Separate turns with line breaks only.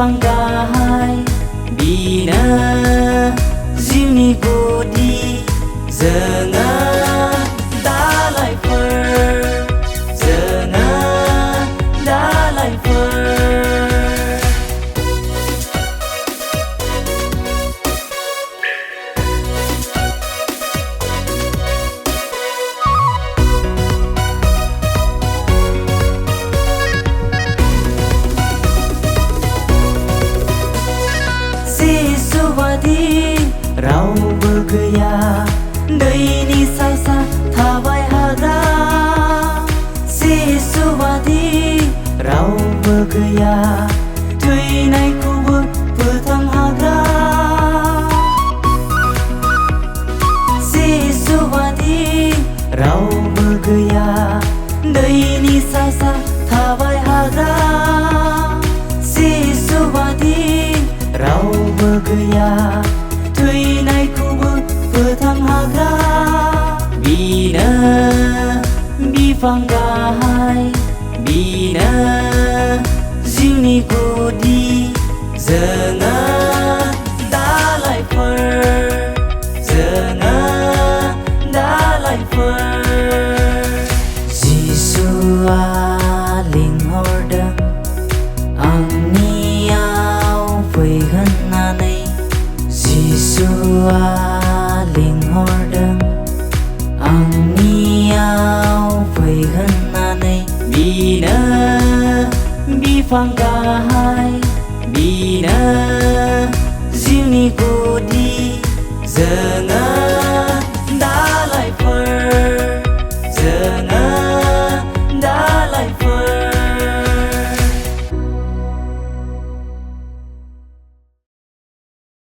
बिफां गाहाय बिनो जिउनि गुदि जोङो दालाइफोर जोङो दालाइफोर जिसुबादि रावबो गैया दैनि सा थाबाय हाग्रा जिसुबादि रावबो गैया थैनायखौबो फोथां हाग्रा जिसुबादि रावबो गैया दैनि सा थाबाय हाग्रा जिसुबादि रावबो गैया थैनायखौबो फोथां हाग्रा बिनो बिफां गाहाय बिनो जिउनि गुदि जोङो दालाइफोर जोङो दालाइफोर जिसुआ लिंहरदों आंनियाव फै होननानै जिसुआ लिंहरदों आंनियाव फै होननानै बिनो बिफां गाहाय बिनो जिउनि गुदि जोङो